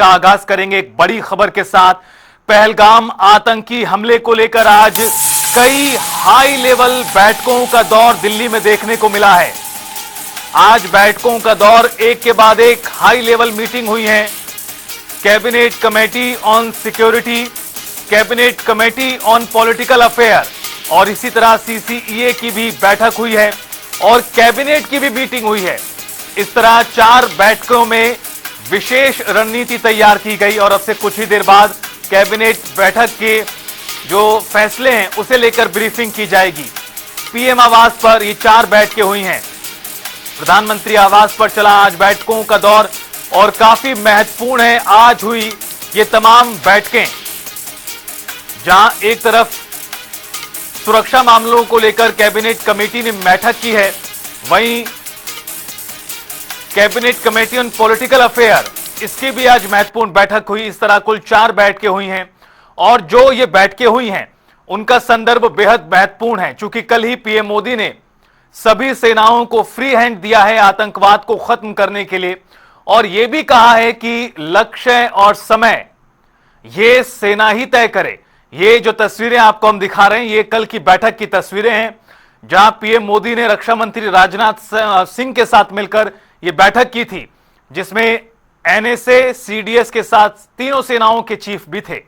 का आगाज करेंगे एक बड़ी खबर के साथ। पहलगाम आतंकी हमले को लेकर आज कई हाई लेवल बैठकों का दौर दिल्ली में देखने को मिला है। आज बैठकों का दौर एक के बाद एक हाई लेवल मीटिंग हुई है। Cabinet committee on security, cabinet committee on political affair और इसी तरह सीसीईए की भी बैठक हुई है और कैबिनेट की भी मीटिंग हुई है। इस तरह 4 बैठकों में विशेष रणनीति तैयार की गई और अब से कुछ ही देर बाद कैबिनेट बैठक के जो फैसले हैं उसे लेकर ब्रीफिंग की जाएगी। पीएम आवास पर ये 4 बैठकें हुई हैं। प्रधानमंत्री आवास पर चला आज बैठकों का दौर और काफी महत्वपूर्ण है आज हुई ये तमाम बैठकें, जहां एक तरफ सुरक्षा मामलों को लेकर कैबिनेट कमेटी ने बैठक की है, वहीं cabinet committee on political affair इसकी भी आज महत्वपूर्ण बैठक हुई। इस तरह कुल 4 बैठकें हुई हैं और जो ये बैठकें हुई हैं उनका संदर्भ बेहद महत्वपूर्ण है, क्योंकि कल ही पीएम मोदी ने सभी सेनाओं को फ्री हैंड दिया है आतंकवाद को खत्म करने के लिए और यह भी कहा है कि लक्ष्य और समय ये सेना ही तय करे। ये जो तस्वीरें आपको हम दिखा रहे हैं ये कल की बैठक की तस्वीरें हैं, जहां पीएम मोदी ने रक्षा मंत्री राजनाथ सिंह के साथ मिलकर ये बैठक की थी, जिसमें एनएसए, सीडीएस के साथ तीनों सेनाओं के चीफ भी थे।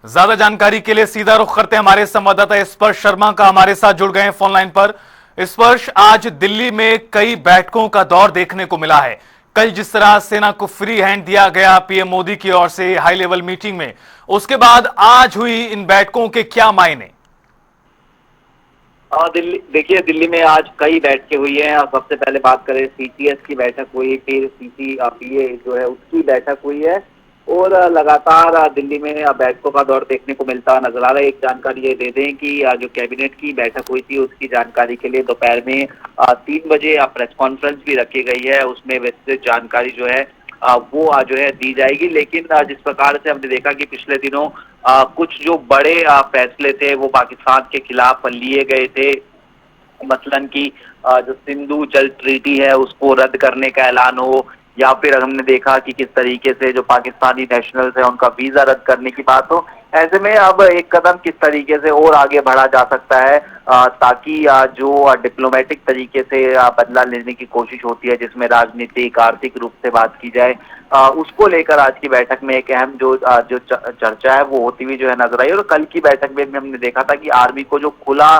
ज्यादा जानकारी के लिए सीधा रुख करते हैं हमारे संवाददाता स्पर्श शर्मा का, हमारे साथ जुड़ गए हैं फोन लाइन पर। स्पर्श, आज दिल्ली में कई बैठकों का दौर देखने को मिला है। कल जिस तरह सेना को फ्री हैंड दिया गया पीएम मोदी की ओर से हाई लेवल मीटिंग में, उसके बाद आज हुई इन बैठकों के क्या मायने? दिल्ली में आज कई बैठकें हुई हैं और सबसे पहले बात करें सीटीएस की बैठक हुई, फिर सीसीपीए जो है उसकी बैठक हुई है और लगातार दिल्ली में बैठकों का दौर देखने को मिलता नजर आ रहा है। एक जानकारी ये दे दें कि जो कैबिनेट की बैठक हुई थी उसकी जानकारी के लिए दोपहर में 3 बजे प्रेस कॉन्फ्रेंस भी रखी गई है, उसमें विस्तृत जानकारी जो है वो जो है दी जाएगी। लेकिन जिस प्रकार से हमने देखा कि पिछले दिनों कुछ जो बड़े फैसले थे वो पाकिस्तान के खिलाफ लिए गए थे, मसलन की जो सिंधु जल ट्रीटी है उसको रद्द करने का ऐलान हो, या फिर हमने देखा कि किस तरीके से जो पाकिस्तानी नेशनल्स है उनका वीजा रद्द करने की बात हो। ऐसे में अब एक कदम किस तरीके से और आगे बढ़ा जा सकता है ताकि जो डिप्लोमेटिक तरीके से बदला लेने की कोशिश होती है, जिसमें राजनीतिक आर्थिक रूप से बात की जाए, उसको लेकर आज की बैठक में एक अहम जो चर्चा है वो होती हुई जो है नजर आई। और कल की बैठक में हमने देखा था कि आर्मी को जो खुला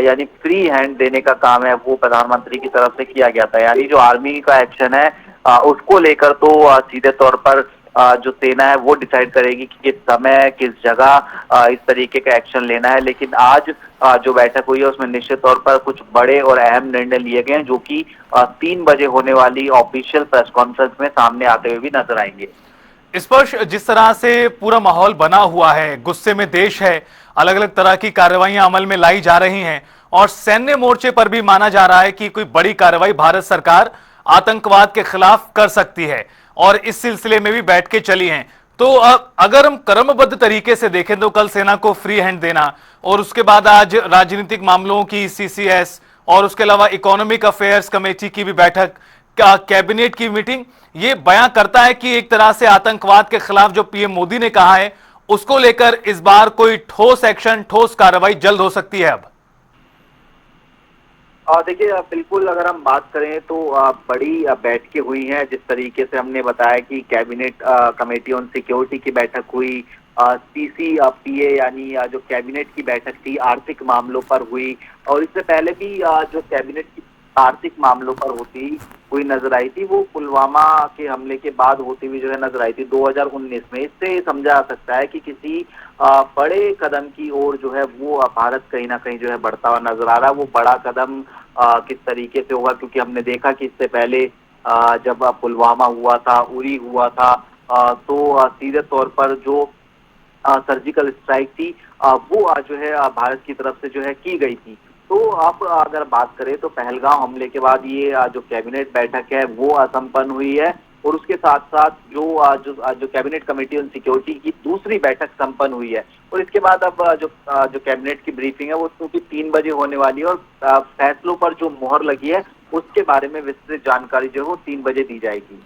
यानी फ्री हैंड देने का काम है वो प्रधानमंत्री की तरफ से किया गया था। यानी जो आर्मी का एक्शन है उसको लेकर तो सीधे तौर पर जो सेना है वो डिसाइड करेगी कि किस समय किस जगह इस तरीके का एक्शन लेना है। लेकिन आज जो बैठक हुई है उसमें निश्चित तौर पर कुछ बड़े और अहम निर्णय लिए गए हैं जो कि 3 बजे होने वाली ऑफिशियल प्रेस कॉन्फ्रेंस में सामने आते हुए भी नजर आएंगे। स्पर्श, जिस तरह से पूरा माहौल बना हुआ है, गुस्से में देश है, अलग अलग तरह की कार्रवाइयां अमल में लाई जा रही हैं और सैन्य मोर्चे पर भी माना जा रहा है कि कोई बड़ी कार्रवाई भारत सरकार आतंकवाद के खिलाफ कर सकती है और इस सिलसिले में भी बैठकें चली हैं। तो अगर हम क्रमबद्ध तरीके से देखें तो कल सेना को फ्री हैंड देना और उसके बाद आज राजनीतिक मामलों की सीसीएस और उसके अलावा इकोनॉमिक अफेयर्स कमेटी की भी बैठक, कैबिनेट की मीटिंग, ये बयां करता है कि एक तरह से आतंकवाद के खिलाफ जो पीएम मोदी ने कहा है उसको लेकर इस बार कोई ठोस एक्शन, ठोस कार्रवाई जल्द हो सकती है। अब देखिए बिल्कुल, अगर हम बात करें तो बड़ी बैठकें हुई हैं। जिस तरीके से हमने बताया कि कैबिनेट कमेटी ऑन सिक्योरिटी की बैठक हुई, सीसीपीए यानी जो कैबिनेट की बैठक थी आर्थिक मामलों पर हुई, और इससे पहले भी जो कैबिनेट की आर्थिक मामलों पर होती हुई नजर आई थी वो पुलवामा के हमले के बाद होती हुई जो है नजर आई थी 2019 में। इससे समझा जा सकता है कि किसी बड़े कदम की ओर जो है वो भारत कहीं ना कहीं जो है बढ़ता हुआ नजर आ रहा है। वो बड़ा कदम किस तरीके से होगा, क्योंकि हमने देखा कि इससे पहले जब पुलवामा हुआ था, उरी हुआ था, तो सीधे तौर पर जो सर्जिकल स्ट्राइक थी वो जो है भारत की तरफ से जो है की गई थी। तो अब अगर बात करें तो पहलगाम हमले के बाद ये जो कैबिनेट बैठक है वो असंपन्न हुई है और उसके साथ साथ जो कैबिनेट कमेटी ऑन सिक्योरिटी की दूसरी बैठक संपन्न हुई है। और इसके बाद अब जो कैबिनेट की ब्रीफिंग है वो क्योंकि 3 बजे होने वाली है और फैसलों पर जो मोहर लगी है उसके बारे में विस्तृत जानकारी जो है वो 3 बजे दी जाएगी।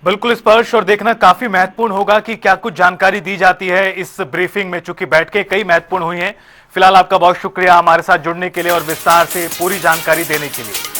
बिल्कुल स्पर्श, और देखना काफी महत्वपूर्ण होगा कि क्या कुछ जानकारी दी जाती है इस ब्रीफिंग में, चूंकि बैठकें कई महत्वपूर्ण हुई हैं। फिलहाल आपका बहुत शुक्रिया हमारे साथ जुड़ने के लिए और विस्तार से पूरी जानकारी देने के लिए।